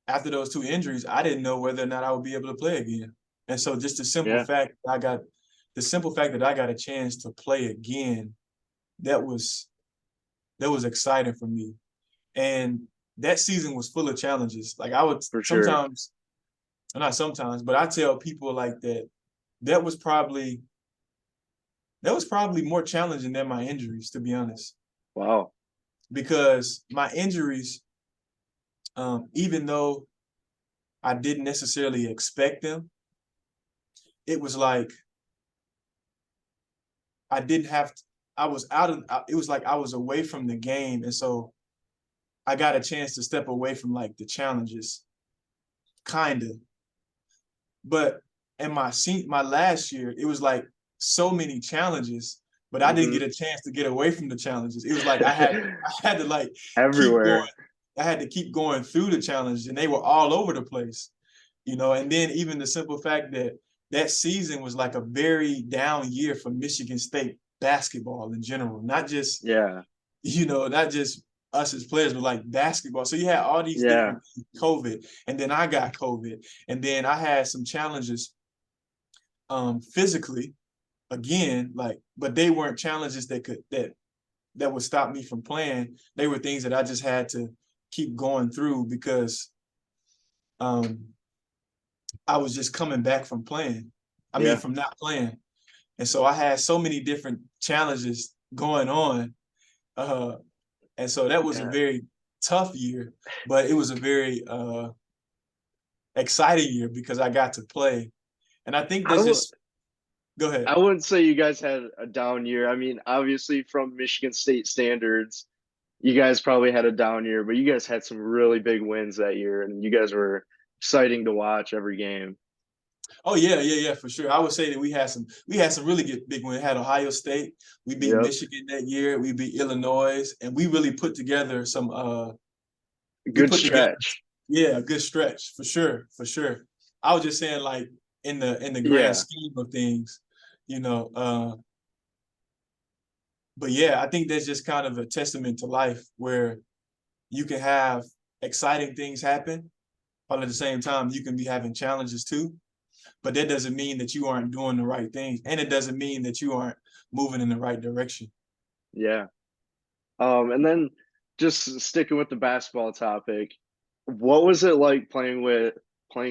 after those two injuries, I didn't know whether or not I would be able to play again. And so just Yeah, the simple fact that I got a chance to play again, that was that was exciting for me. And that season was full of challenges. Like I would for sure. sometimes, not sometimes, but I tell people like that was probably that was probably more challenging than my injuries, to be honest. Wow. Because my injuries, even though I didn't necessarily expect them, it was like I didn't have to, I was out of it was like I was away from the game. And so I got a chance to step away from like the challenges, kind of. But in my last year, it was like so many challenges, but I didn't Hmm. get a chance to get away from the challenges. It was like I had to like keep going. Everywhere. I had to keep going through the challenges, and they were all over the place. And then even the simple fact that that season was like a very down year for Michigan State basketball in general, not just, Yeah, not just us as players, but like basketball. So you had all these yeah, different things, COVID, and then I got COVID, and then I had some challenges physically again, like, but they weren't challenges that would stop me from playing. They were things that I just had to keep going through because um I was just coming back from playing. I mean, yeah. from not playing. And so I had so many different challenges going on. Uh, and so that was a Yeah. very tough year, but it was a very exciting year because I got to play. And I think I that's w- just go ahead. I wouldn't say you guys had a down year. I mean, obviously from Michigan State standards, you guys probably had a down year, but you guys had some really big wins that year, and you guys were exciting to watch every game. Oh yeah, for sure. I would say that we had some really good big wins. We had Ohio State, we beat Yep, Michigan that year, we beat Illinois, and we really put together some we good put together stretch. yeah, a good stretch for sure, for sure. I was just saying like in the grand Yeah, scheme of things, you know, but yeah, I think that's just kind of a testament to life where you can have exciting things happen, while at the same time you can be having challenges too. But that doesn't mean that you aren't doing the right things, and it doesn't mean that you aren't moving in the right direction. yeah. And then just sticking with the basketball topic, what was it like playing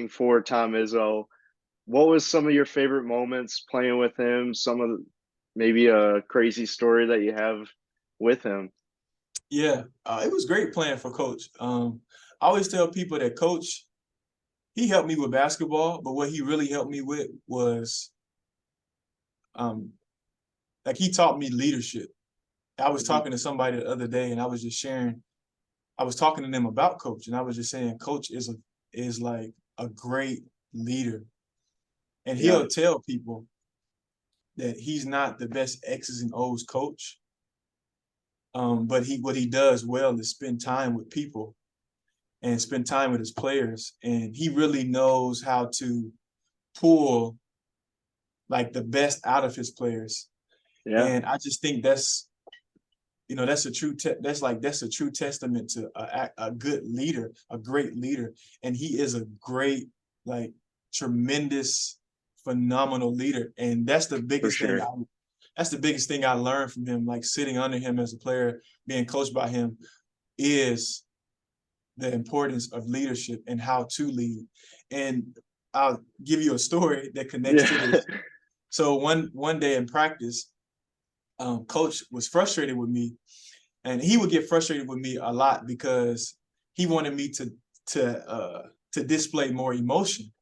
for Tom Izzo? What was some of your favorite moments playing with him? Maybe a crazy story that you have with him. Yeah, it was great playing for Coach. I always tell people that Coach, he helped me with basketball, but what he really helped me with was um, like he taught me leadership. I was Hmm. talking to somebody the other day, and I was just sharing. I was talking to them about Coach, and I was just saying, Coach is like a great leader, and Yeah, he'll tell people that he's not the best X's and O's coach. But what he does well is spend time with people and spend time with his players, and he really knows how to pull like the best out of his players. yeah, And I just think that's that's a true testament to a good leader, a great leader, and he is a great like tremendous phenomenal leader, and for sure. that's the biggest thing I learned from him, like sitting under him as a player, being coached by him, is the importance of leadership and how to lead. And I'll give you a story that connects to Yeah. this. So one day in practice, coach was frustrated with me, and he would get frustrated with me a lot because he wanted me to display more emotion,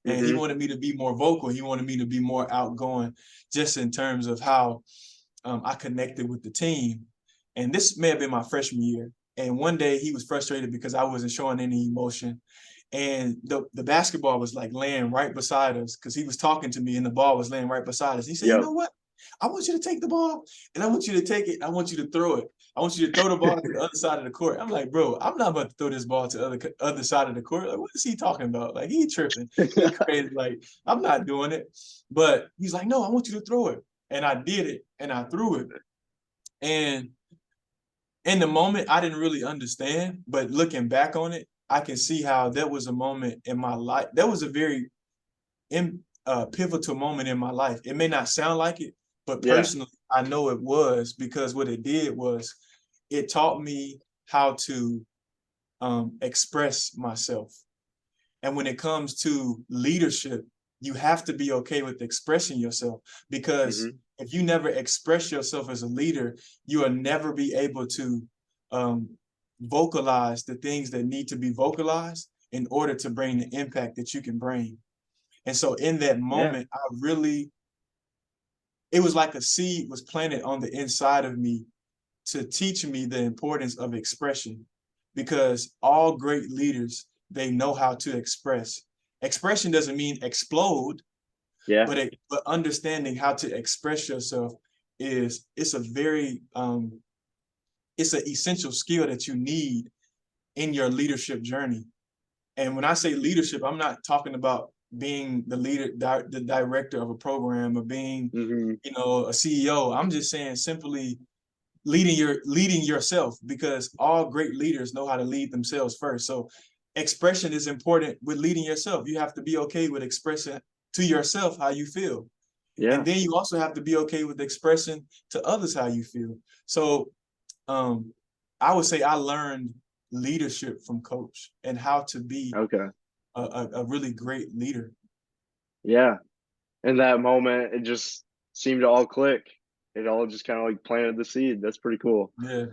and he Hmm. wanted me to be more vocal. He wanted me to be more outgoing, just in terms of how I connected with the team. And this may have been my freshman year. And one day he was frustrated because I wasn't showing any emotion. And the basketball was like laying right beside us because he was talking to me and the ball was laying right beside us. He said, you Yep. know what? I want you to take the ball and I want you to take it. I want you to throw it. I want you to throw the ball to the other side of the court. I'm like, bro, I'm not about to throw this ball to the other side of the court. Like, what is he talking about? Like, he tripping. He crazy. Like, I'm not doing it. But he's like, no, I want you to throw it. And I did it and I threw it. And in the moment, I didn't really understand. But looking back on it, I can see how that was a moment in my life. That was a very pivotal moment in my life. It may not sound like it, but Yeah, personally, I know it was, because what it did was it taught me how to express myself. And when it comes to leadership, you have to be okay with expressing yourself, because hmm, if you never express yourself as a leader, you will never be able to um, vocalize the things that need to be vocalized in order to bring the impact that you can bring. And so in that yeah, moment, it was like a seed was planted on the inside of me to teach me the importance of expression, because all great leaders, they know how to express. Expression doesn't mean explode, yeah, but understanding how to express yourself it's a very it's an essential skill that you need in your leadership journey. And when I say leadership, I'm not talking about being the leader, the director of a program, or being, hmm, a CEO. I'm just saying simply leading yourself, because all great leaders know how to lead themselves first. So expression is important with leading yourself. You have to be okay with expressing to yourself how you feel. And yeah. then you also have to be okay with expressing to others how you feel. So um, I would say I learned leadership from Coach and how to be Okay, a really great leader. yeah. In that moment, it just seemed to all click. It all just kind of like planted the seed. That's pretty cool. Yeah.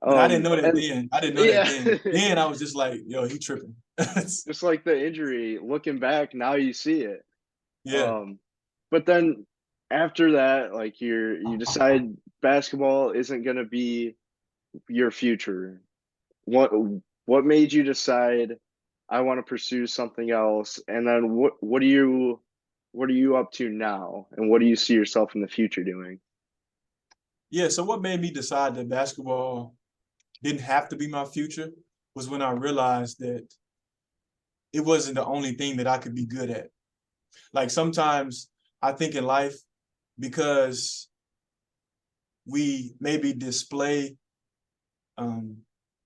And I didn't know that And then. I didn't know that yeah, then. Then I was just like, yo, he tripping. just like the injury, looking back, now you see it. Yeah. Um, but then after that, like you decide basketball isn't going to be your future. What what made you decide I want to pursue something else? And then what are you up to now? And what do you see yourself in the future doing? Yeah. So what made me decide that basketball didn't have to be my future was when I realized that it wasn't the only thing that I could be good at. Like sometimes I think in life, because we maybe display, um,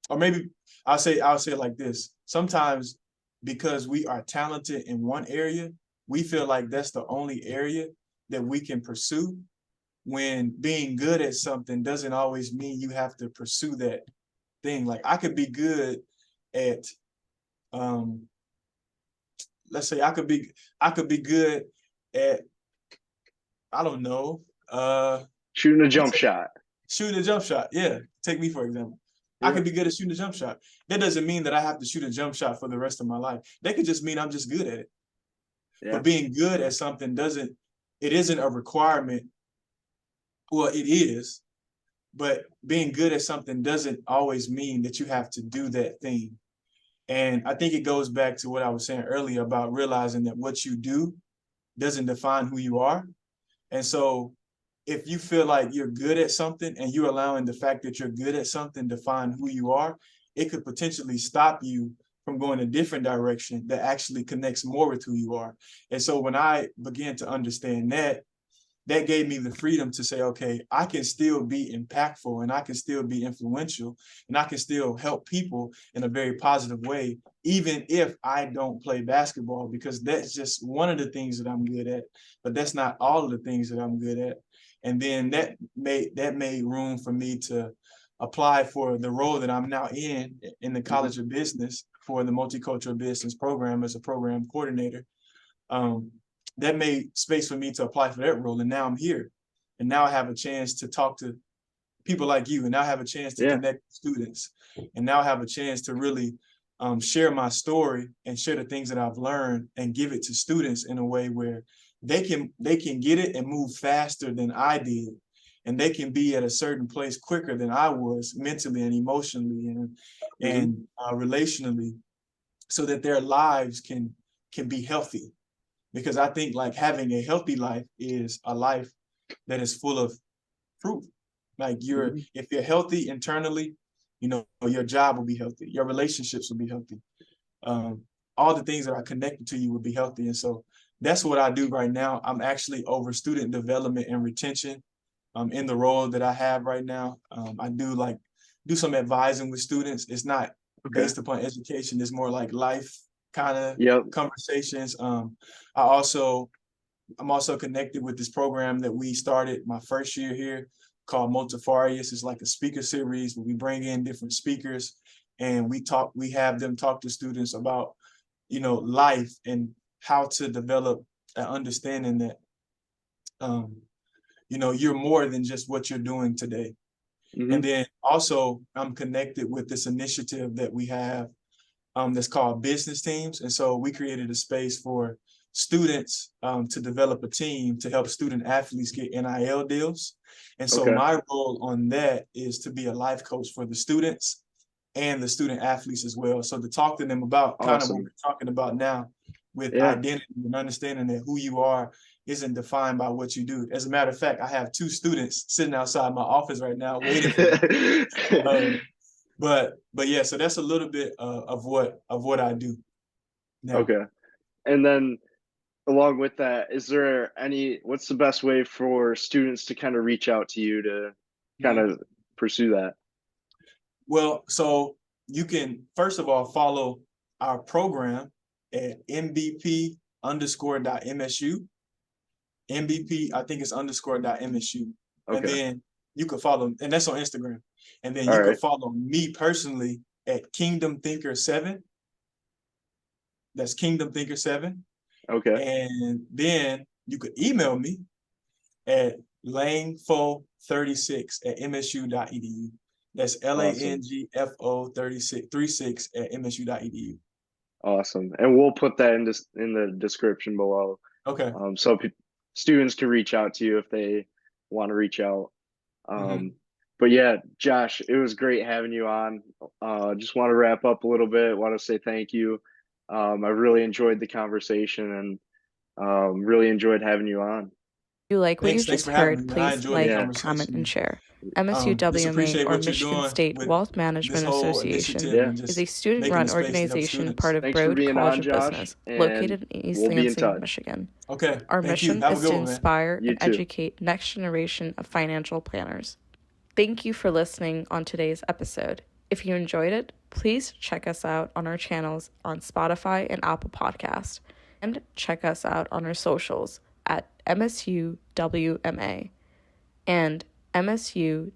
or maybe I'll say it like this. Sometimes because we are talented in one area, we feel like that's the only area that we can pursue. When being good at something doesn't always mean you have to pursue that thing. Like I could be good at, um, let's say I could be good at, I don't know, Shooting a jump shot. shooting a jump shot. Yeah, take me for example. I Yeah. could be good at shooting a jump shot. That doesn't mean that I have to shoot a jump shot for the rest of my life. That could just mean I'm just good at it. Yeah. But being good at something it isn't a requirement. Well, it is, but being good at something doesn't always mean that you have to do that thing. And I think it goes back to what I was saying earlier about realizing that what you do doesn't define who you are. And so if you feel like you're good at something and you're allowing the fact that you're good at something define who you are, it could potentially stop you from going a different direction that actually connects more with who you are. And so when I began to understand that, that gave me the freedom to say, okay, I can still be impactful and I can still be influential and I can still help people in a very positive way, even if I don't play basketball, because that's just one of the things that I'm good at, but that's not all of the things that I'm good at. And then that made room for me to apply for the role that I'm now in the Hmm. College of Business for the Multicultural Business program as a program coordinator. um, that made space for me to apply for that role. And now I'm here. And now I have a chance to talk to people like you. And now I have a chance to Yeah. connect with students. And now I have a chance to really share my story and share the things that I've learned and give it to students in a way where they can get it and move faster than I did. And they can be at a certain place quicker than I was mentally and emotionally Hmm. and relationally, so that their lives can be healthy, because I think like having a healthy life is a life that is full of fruit. Like Hmm. if you're healthy internally, you know, your job will be healthy, your relationships will be healthy. Um, all the things that are connected to you will be healthy. And so that's what I do right now. I'm actually over student development and retention in the role that I have right now. I do some advising with students. It's not Okay. based upon education. It's more like life kind of Yep. conversations. I also I'm also connected with this program that we started my first year here called Multifarious. It's like a speaker series where we bring in different speakers and we have them talk to students about, you know, life and how to develop an understanding that, um, you know, you're more than just what you're doing today. Hmm. And then also I'm connected with this initiative that we have that's called business teams. And so we created a space for students to develop a team to help student athletes get NIL deals. And so Okay. my role on that is to be a life coach for the students and the student athletes as well. So to talk to them about kind of what Awesome. we're talking about now with Yeah. identity and understanding that who you are isn't defined by what you do. As a matter of fact, I have two students sitting outside my office right now waiting for me. Um, but yeah, so that's a little bit of what I do now. Okay. And then along with that, is there what's the best way for students to kind of reach out to you to kind Mhm. of pursue that? Well, so you can first of all follow our program at MVP underscore dot MSU. MVP, I think it's underscore dot MSU. And Okay. then you could follow, and that's on Instagram. And then All you right. could follow me personally at Kingdom Thinker 7. That's Kingdom Thinker 7. Okay. And then you could email me at langfo36 at msu.edu. That's LANGFO36 at msu.edu. Awesome. And we'll put that in the description below. Okay. So students can reach out to you if they want to reach out. But yeah, Josh, it was great having you on. Just want to wrap up a little bit. Want to say thank you. I really enjoyed the conversation and really enjoyed having you on. If you like what you just heard, me, please like, comment, and share. MSU WMA, or Michigan State Wealth Management Association, is a student-run organization part of Broad College of Business, located in East Lansing, Michigan. Okay. Our mission is to inspire and educate next generation of financial planners. Thank you for listening on today's episode. If you enjoyed it, please check us out on our channels on Spotify and Apple Podcasts, and check us out on our socials at MSU WMA and msuwma.com.